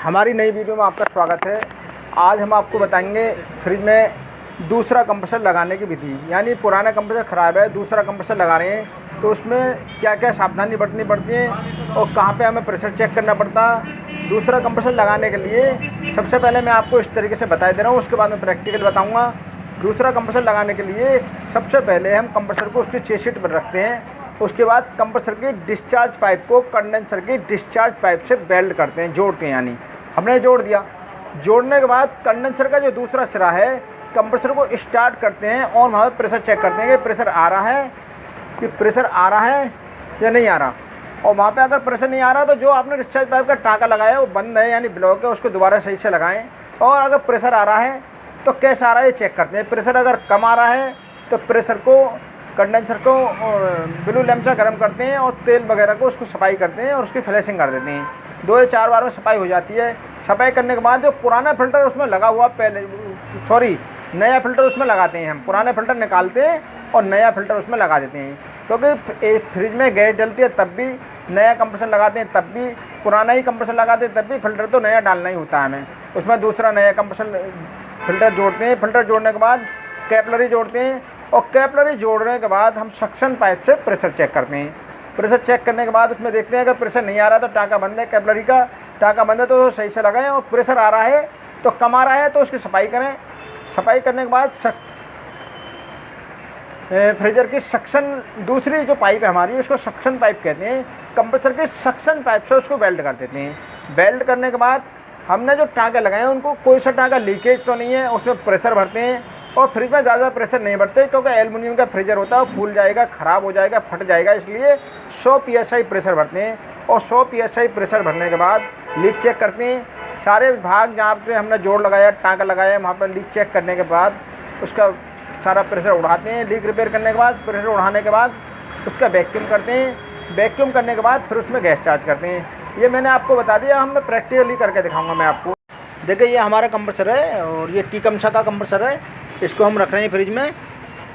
हमारी नई वीडियो में आपका स्वागत है। आज हम आपको बताएंगे फ्रिज में दूसरा कंप्रेसर लगाने की विधि। यानी पुराना कंप्रेसर ख़राब है, दूसरा कंप्रेसर लगा रहे हैं तो उसमें क्या क्या सावधानी बरतनी पड़ती है और कहाँ पे हमें प्रेशर चेक करना पड़ता। दूसरा कंप्रेसर लगाने के लिए सबसे पहले मैं आपको इस तरीके से बता दे रहा हूँ, उसके बाद मैं प्रैक्टिकल बताऊँगा। दूसरा कंप्रेसर लगाने के लिए सबसे पहले हम कंप्रेसर को उसकी चेसिट पर रखते हैं। उसके बाद कंप्रेसर की डिस्चार्ज पाइप को कंडेंसर की डिस्चार्ज पाइप से वेल्ड करते हैं, जोड़ते हैं। यानी हमने जोड़ दिया। जोड़ने के बाद कंडेंसर का जो दूसरा सिरा है कंप्रेसर को स्टार्ट करते हैं और वहाँ पर प्रेशर चेक करते हैं कि प्रेशर आ रहा है या नहीं आ रहा। और वहाँ पे अगर प्रेशर नहीं आ रहा तो जो आपने डिस्चार्ज पाइप का टाँका लगाया है वो बंद है यानी ब्लॉक है, उसको दोबारा सही से लगाएं। और अगर प्रेशर आ रहा है तो कैसा आ रहा है ये चेक करते हैं। प्रेशर अगर कम आ रहा है तो प्रेशर को कंडेंसर को ब्लू लैम्प से गर्म करते हैं और तेल वगैरह को उसको सफाई करते हैं और उसकी फ्लैशिंग कर देते हैं। 2 या 4 बार में सफाई हो जाती है। सफाई करने के बाद जो पुराना फ़िल्टर उसमें लगा हुआ नया फ़िल्टर उसमें लगाते हैं। हम पुराने फ़िल्टर निकालते हैं और नया फ़िल्टर उसमें लगा देते हैं, क्योंकि फ्रिज में गैस डलती है तब भी नया कंप्रेसर लगाते हैं, तब भी पुराना ही कंप्रेसर लगाते हैं, तब भी फ़िल्टर तो नया डालना ही होता है हमें। उसमें दूसरा नया कंप्रेसर फ़िल्टर जोड़ते हैं। फ़िल्टर जोड़ने के बाद कैपिलरी जोड़ते हैं और कैपिलरी जोड़ने के बाद हम सक्शन पाइप से प्रेशर चेक करते हैं। प्रेशर चेक करने के बाद उसमें देखते हैं अगर प्रेशर नहीं आ रहा तो टाँका बंद है, कैपिलरी का टाँका बंद है तो सही से लगाएं। और प्रेशर आ रहा है तो कम आ रहा है तो उसकी सफाई करें। सफाई करने के बाद फ्रीजर की सक्शन दूसरी जो पाइप है हमारी उसको सक्शन पाइप कहते हैं। कंप्रेसर के सक्शन पाइप से उसको वेल्ड कर देते हैं। वेल्ड करने के बाद हमने जो टाँके लगाए हैं उनको कोई सा टाँका लीकेज तो नहीं है, उसमें प्रेशर भरते हैं। और फ्रिज में ज़्यादा प्रेशर नहीं भरते क्योंकि एल्युमिनियम का फ्रीजर होता है, फूल जाएगा, ख़राब हो जाएगा, फट जाएगा, इसलिए 100 PSI प्रेशर भरते हैं। और 100 PSI प्रेशर भरने के बाद लीक चेक करते हैं। सारे भाग जहाँ पे हमने जोड़ लगाया, टाँका लगाया, वहाँ पर लीक चेक करने के बाद उसका सारा प्रेशर उड़ाते हैं। लीक रिपेयर करने के बाद प्रेशर उड़ाने के बाद उसका वैक्यूम करते हैं। वैक्यूम करने के बाद फिर उसमें गैस चार्ज करते हैं। ये मैंने आपको बता दिया, हम प्रैक्टिकली करके दिखाऊंगा मैं आपको। देखिए ये हमारा कंप्रेसर है और ये टीकमसा का कंप्रेसर है, इसको हम रख रहे हैं फ्रिज में।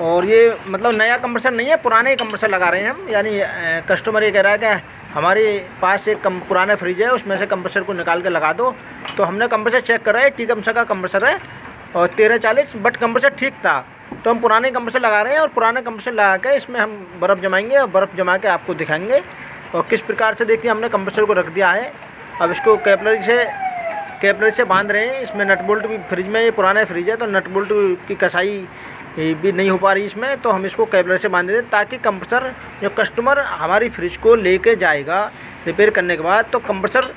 और ये मतलब नया कंप्रेसर नहीं है, पुराने कंप्रेसर लगा रहे हैं हम। यानी कस्टमर ये कह रहा है कि हमारे पास एक पुराना फ्रिज है उसमें से कंप्रेसर को निकाल के लगा दो, तो हमने कंप्रेसर चेक करा है, टीकमसा का कंप्रेसर है और 1340, बट कंप्रेसर ठीक था तो हम पुराने कंप्रेसर लगा रहे हैं। और पुराने कंप्रेसर लगा के इसमें हम बर्फ़ जमाएंगे और बर्फ़ जमा के आपको दिखाएंगे और किस प्रकार से। देखिए हमने कंप्रेसर को रख दिया है, अब इसको कैपिलरी से बांध रहे हैं। इसमें नट बोल्ट भी, फ्रिज में ये पुराना फ्रिज है तो नट बोल्ट की कसाई भी नहीं हो पा रही इसमें, तो हम इसको कैपिलरी से बांध देते ताकि कंप्रेसर जो कस्टमर हमारी फ्रिज को लेके जाएगा रिपेयर करने के बाद तो कंप्रेसर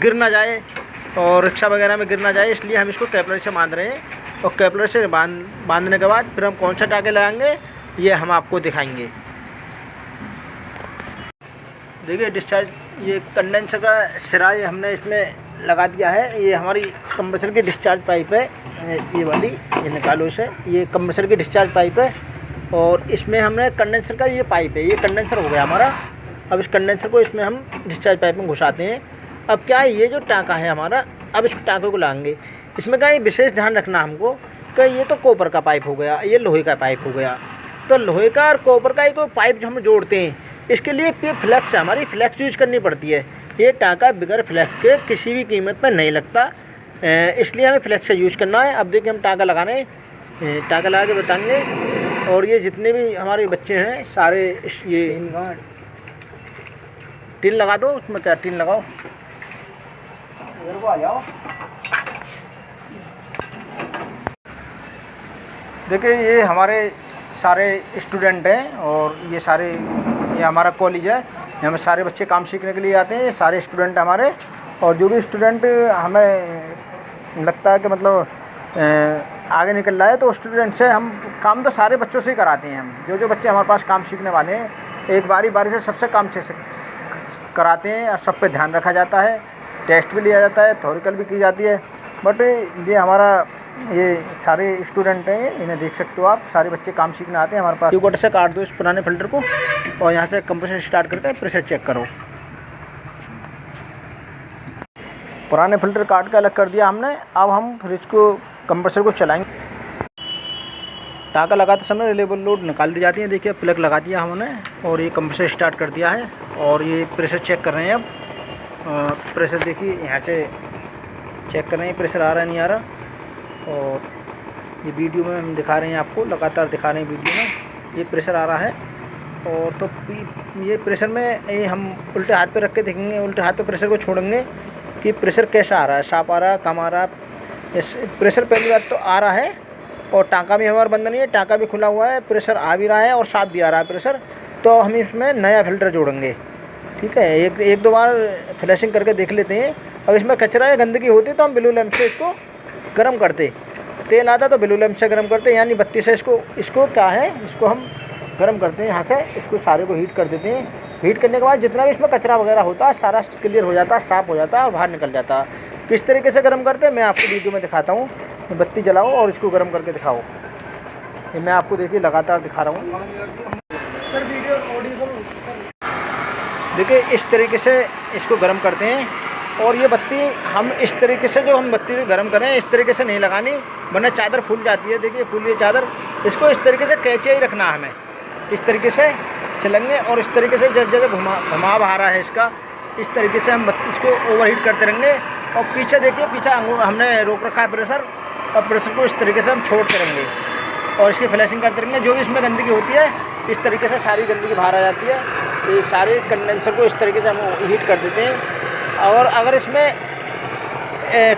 गिर ना जाए और रिक्शा वगैरह में गिर ना जाए, इसलिए हम इसको कैपिलरी से बांध रहे हैं। और कैपिलरी से बांधने के बाद फिर हम कौन सा टाँके लगाएंगे ये हम आपको दिखाएंगे। देखिए डिस्चार्ज, ये कंडेंसर का सिरा ये हमने इसमें लगा दिया है। ये हमारी कंप्रेसर की डिस्चार्ज पाइप है, ये वाली, ये निकालो इसे। ये कंप्रेसर की डिस्चार्ज पाइप है और इसमें हमने कंडेंसर का ये पाइप है, ये कंडेंसर हो गया हमारा। अब इस कंडेंसर को इसमें हम डिस्चार्ज पाइप में घुसाते हैं। अब क्या है, ये जो टाँका है हमारा, अब इस टाँके को लगाएंगे। इसमें क्या है विशेष ध्यान रखना हमको कि ये तो कॉपर का पाइप हो गया, ये लोहे का पाइप हो गया। तो लोहे का और कॉपर का एक पाइप जो हम जोड़ते हैं इसके लिए फ्लैक्स है, हमारी फ्लैक्स यूज करनी पड़ती है। ये टाँका बगैर फ्लैक्स के किसी भी कीमत पर नहीं लगता, इसलिए हमें फ्लैक्स का यूज करना है। अब देखिए हम टाँका लगाने, टाँका लगा के बताएंगे। और ये जितने भी हमारे बच्चे हैं सारे ये टिन लगा दो, उसमें क्या टिन लगाओ, इधर को आ जाओ। देखिए ये हमारे सारे स्टूडेंट हैं और ये हमारा कॉलेज है, यहाँ में सारे बच्चे काम सीखने के लिए आते हैं। ये सारे स्टूडेंट हमारे, और जो भी स्टूडेंट हमें लगता है कि मतलब आगे निकल रहा है तो स्टूडेंट से हम काम तो सारे बच्चों से ही कराते हैं। हम जो बच्चे हमारे पास काम सीखने वाले हैं एक बारी से सबसे काम से कराते हैं और सब पे ध्यान रखा जाता है। टेस्ट भी लिया जाता है, थ्योरिकल भी की जाती है। बट ये हमारा ये सारे स्टूडेंट हैं, इन्हें देख सकते हो आप, सारे बच्चे काम सीखने आते हैं हमारे पास। ट्यूबकटर से काट दो इस पुराने फ़िल्टर को और यहाँ से कंप्रेसर स्टार्ट करके प्रेशर चेक करो। पुराने फ़िल्टर काट के अलग कर दिया हमने। अब हम फ्रिज को कंप्रेसर को चलाएंगे। टाँका लगाते समय रिलेबल लोड निकाल दी जाती है। देखिए प्लग लगा दिया हमने और ये कंप्रेसर स्टार्ट कर दिया है और ये प्रेशर चेक कर रहे हैं अब। प्रेशर देखिए यहाँ से चेक कर रहे हैं प्रेशर आ रहा है नहीं आ रहा। और ये वीडियो में हम दिखा रहे हैं आपको, लगातार दिखा रहे हैं वीडियो में, ये प्रेशर आ रहा है। और तो ये प्रेशर में ये हम उल्टे हाथ पे रख के देखेंगे, उल्टे हाथ पे प्रेशर को छोड़ेंगे कि प्रेशर कैसा आ रहा है, साफ आ रहा है, कम आ रहा है। प्रेशर पहली बात तो आ रहा है और टाँका भी हमारा बंद नहीं है, टाँका भी खुला हुआ है, प्रेशर आ भी रहा है और साफ भी आ रहा है प्रेशर। तो हम इसमें नया फ़िल्टर जोड़ेंगे, ठीक है। एक दो बार फ्लैशिंग करके देख लेते हैं। अगर इसमें कचरा या गंदगी होती तो हम ब्लू लैंप से इसको गर्म करते, तेल आता तो ब्लू लैंप से गर्म करते, यानी बत्ती से इसको क्या है, इसको हम गर्म करते हैं यहाँ से। इसको सारे को हीट कर देते हैं। हीट करने के बाद जितना भी इसमें कचरा वगैरह होता है सारा क्लियर हो जाता है, साफ़ हो जाता है और बाहर निकल जाता है। किस तरीके से गर्म करते हैं मैं आपको वीडियो में दिखाता हूँ। बत्ती जलाओ और इसको गर्म करके दिखाओ। ये मैं आपको देखिए लगातार दिखा रहा हूँ। देखिए इस तरीके से इसको गर्म करते हैं। और ये बत्ती हम इस तरीके से, जो हम बत्ती गर्म करें इस तरीके से नहीं लगानी, वरना चादर फूल जाती है। देखिए फूल, ये चादर, इसको इस तरीके से कैचिया ही रखना है हमें। इस तरीके से चलेंगे और इस तरीके से जैसे जैसे घुमाव आ रहा है इसका, इस तरीके से हम बत्ती इसको ओवरहीट करते रहेंगे। और पीछे देखिए, पीछे हमने रोक रखा है प्रेशर, और प्रेशर को इस तरीके से हम छोड़ते रहेंगे और इसकी फ्लैशिंग करते रहेंगे। जो भी इसमें गंदगी होती है इस तरीके से सारी गंदगी बाहर आ जाती है। ये सारे कंडेंसर को इस तरीके से हम हीट कर देते हैं। और अगर इसमें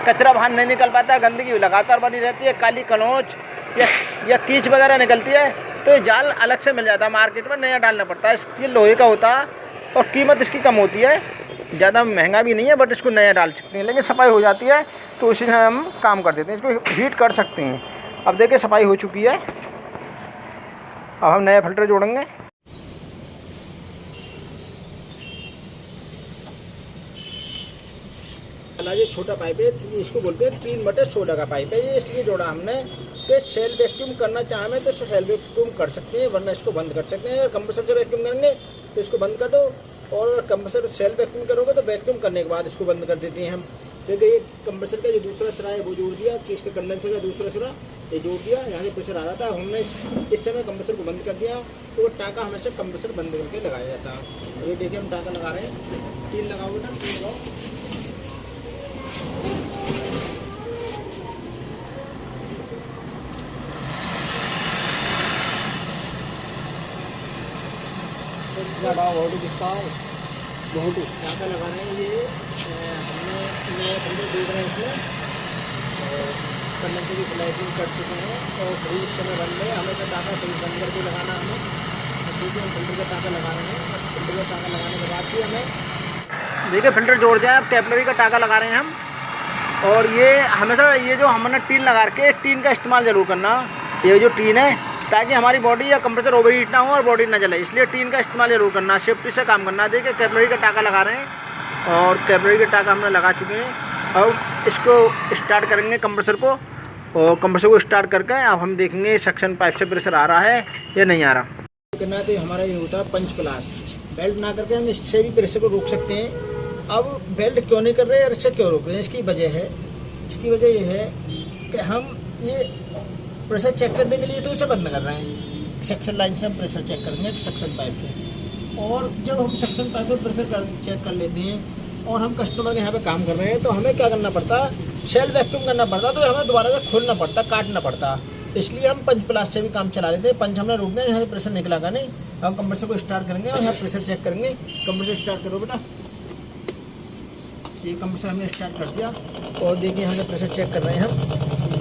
कचरा बाहर नहीं निकल पाता, गंदगी लगातार बनी रहती है, काली कनोच या कीच वगैरह निकलती है, तो ये जाल अलग से मिल जाता है मार्केट में, नया डालना पड़ता है। ये लोहे का होता है और कीमत इसकी कम होती है, ज़्यादा महंगा भी नहीं है, बट इसको नया डाल सकते हैं। लेकिन सफाई हो जाती है तो उसी से हम काम कर देते हैं, इसको हीट कर सकते हैं। अब देखिए सफाई हो चुकी है, अब हम नया फिल्टर जोड़ेंगे। ये छोटा पाइप है, इसको बोलते हैं 3/16 का पाइप है। ये इसलिए जोड़ा हमने कि सेल वैक्यूम करना चाहें तो सेल वैक्यूम कर सकते हैं, वरना इसको बंद कर सकते हैं। अगर कंप्रेसर से वैक्यूम करेंगे तो इसको बंद कर दो, और अगर कंप्रेसर सेल वैक्यूम करोगे तो वैक्यूम करने के बाद इसको बंद कर देते हैं हम। देखिए ये कंप्रेसर का जो दूसरा सिरा है वो जोड़ दिया, कि इसके कंडेंसर का दूसरा सिरा ये जोड़ दिया। यहाँ से प्रेशर आ रहा था, हमने इस समय कंप्रेसर को बंद कर दिया। तो वो टाँका हमेशा कंप्रेसर बंद करके लगाया जाता है। ये देखिए हम टाँका लगा रहे हैं, 3 लगाओ बेटा, 3 लगाओ। बहुत टाँका लगा रहे हैं। ये हमने नए फिल्टर देख रहे हैं इसमें, और कंडेंसर की फ्लैशिंग कर चुके हैं और फ्रीज इस समय बंद है। हमें तो टाँका फ्रीज बंद करके लगाना हमें। देखिए हम फिल्टर का टाँका लगा रहे हैं। फिल्टर का टाँका लगाने के बाद भी हमें देखिए फिल्टर जोड़ दिया। अब कैपिलरी का टाँका लगा रहे हैं हम। और ये हमेशा ये जो हमने टीन लगा के, टीन का इस्तेमाल ज़रूर करना, ये जो टीन है, ताकि हमारी बॉडी या कंप्रेसर ओवरहीट ना हो और बॉडी ना जले, इसलिए टीन का इस्तेमाल जरूर करना, सेफ्टी से काम करना। देखिए कैपिलरी का टाँका लगा रहे हैं और कैपिलरी का टाँका हमने लगा चुके हैं। अब इसको स्टार्ट करेंगे कंप्रेसर को, और कंप्रेसर को स्टार्ट करके अब हम देखेंगे सक्शन पाइप से प्रेशर आ रहा है या नहीं आ रहा। करना तो हमारा ये होता है पंच प्लास, बेल्ट ना करके हम इससे भी प्रेशर को रोक सकते हैं। अब बेल्ट क्यों नहीं कर रहे और इससे क्यों रोक रहे हैं, इसकी वजह है, इसकी वजह ये है कि हम ये प्रेशर चेक करने के लिए तो इसे बंद कर रहे हैं। सक्शन लाइन से हम प्रेशर चेक करेंगे सक्शन पाइप से। और जब हम सक्शन पाइप पर प्रेशर चेक कर लेते हैं और हम कस्टमर के यहाँ पे काम कर रहे हैं, तो हमें क्या करना पड़ता, सेल वैक्यूम करना पड़ता, तो हमें दोबारा से खोलना पड़ता, काटना पड़ता। इसलिए हम पंच प्लास से भी काम चला लेते हैं। पंच हमने रोक दिया, यहाँ से प्रेशर निकला का नहीं। हम कंप्रेसर को स्टार्ट करेंगे और यहाँ प्रेशर चेक करेंगे। कंप्रेसर स्टार्ट करो बेटा। ये कंप्रेसर हमने स्टार्ट कर दिया और देखिए हमने प्रेशर चेक कर रहे हैं हम।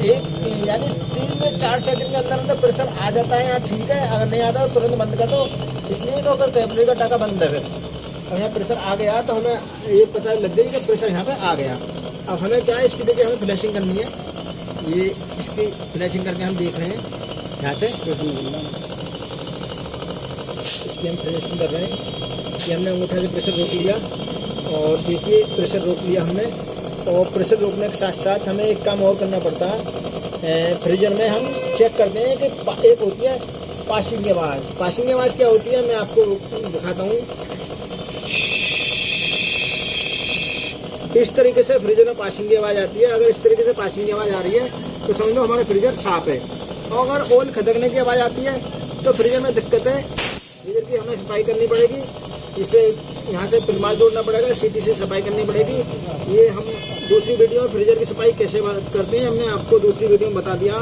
एक यानी 3 से 4 सेकंड के अंदर अंदर प्रेशर आ जाता है यहाँ, ठीक है। अगर नहीं आता तो तुरंत बंद कर दो, इसलिए तो अगर कैपिलरी का टाँका बंद है। फिर यहाँ प्रेशर आ गया तो हमें ये पता लग गई कि प्रेशर यहाँ पे आ गया। अब हमें क्या है, इसकी देखिए हमें फ्लैशिंग करनी है। ये इसकी फ्लैशिंग करके हम देख रहे हैं यहाँ से, इसकी हम फ्लैशिंग कर रहे हैं कि हमने अंगूठे से प्रेशर रोक लिया। और देखिए प्रेशर रोक लिया हमने। और प्रेशर रोकने के साथ साथ हमें एक काम और करना पड़ता है। फ्रीजर में हम चेक करते हैं कि एक होती है पासिंग की आवाज़। पासिंग की आवाज़ क्या होती है मैं आपको दिखाता हूँ। इस तरीके से फ्रीजर में पासिंग की आवाज़ आती है। अगर इस तरीके से पासिंग की आवाज़ आ रही है तो समझ लो हमारा फ्रीजर साफ है। और अगर ऑयल खदकने की आवाज़ आती है तो फ्रीजर में दिक्कत है, फ्रीजर की हमें सफाई करनी पड़ेगी। इस पर यहाँ से पिलमाल जोड़ना पड़ेगा, सीटी से सफाई करनी पड़ेगी। ये हम दूसरी वीडियो में फ्रीजर की सफाई कैसे करते हैं हमने आपको दूसरी वीडियो में बता दिया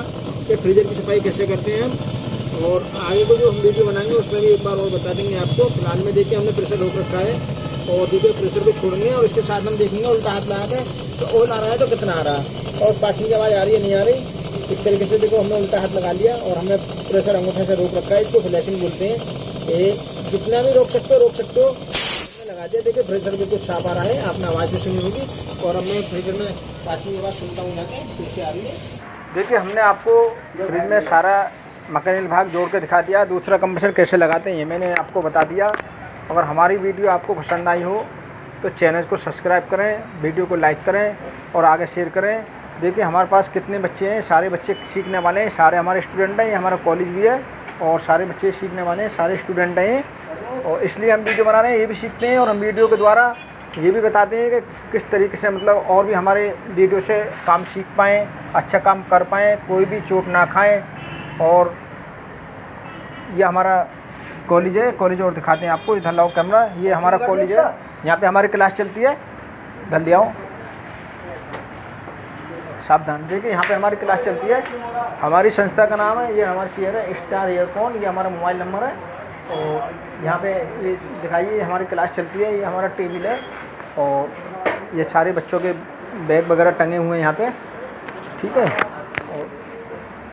कि फ्रीजर की सफाई कैसे करते हैं। और आगे को जो हम वीडियो बनाएंगे उसमें भी एक बार और बता देंगे आपको। फिलहाल में देखिए हमने प्रेशर रोक रखा है और देखिए प्रेशर को छोड़ेंगे और इसके साथ हम देखेंगे उल्टा हाथ लगा के तो ऑयल आ रहा है तो कितना आ रहा है और पासिंग की आवाज़ आ रही है नहीं आ रही। इस तरीके से देखो हमने उल्टा हाथ लगा लिया और हमने प्रेशर अंगूठे से रोक रखा है। इसको फ्लैशिंग बोलते हैं। ये जितना भी रोक सकते हो हमने लगा दिया। देखिए फ्रीजर में कुछ छाप आ रहा है, आपने आवाज़ भी सुनी होगी और हमने फ्रीजर में पासिंग की आवाज़ सुनता हूँ जाके कैसे आ रही है। देखिए हमने आपको फ्रिज में सारा मैकेनिकल भाग जोड़ के दिखा दिया। दूसरा कंप्रेसर कैसे लगाते हैं ये मैंने आपको बता दिया। अगर हमारी वीडियो आपको पसंद आई हो तो चैनल को सब्सक्राइब करें, वीडियो को लाइक करें और आगे शेयर करें। देखिए हमारे पास कितने बच्चे हैं, सारे बच्चे सीखने वाले हैं, सारे हमारे स्टूडेंट हैं। ये हमारा कॉलेज भी है और सारे बच्चे सीखने वाले हैं, सारे स्टूडेंट हैं और इसलिए हम वीडियो बना रहे हैं। ये भी सीखते हैं और हम वीडियो के द्वारा ये भी बताते हैं कि किस तरीके से मतलब और भी हमारे वीडियो से काम सीख पाएँ, अच्छा काम कर पाएँ, कोई भी चोट ना खाएँ। और ये हमारा कॉलेज है, कॉलेज और दिखाते हैं आपको। इधर लाओ कैमरा, ये हमारा कॉलेज है, यहाँ पे हमारी क्लास चलती है। इधर ले आओ, सावधान। देखिए यहाँ पे हमारी क्लास चलती है। हमारी संस्था का नाम है, ये हमारा शेयर है स्टार एयरफोन, ये हमारा मोबाइल नंबर है। और यहाँ पे ये दिखाइए हमारी क्लास चलती है। ये हमारा टेबल है और ये सारे बच्चों के बैग वगैरह टंगे हुए हैं यहाँ पे, ठीक है।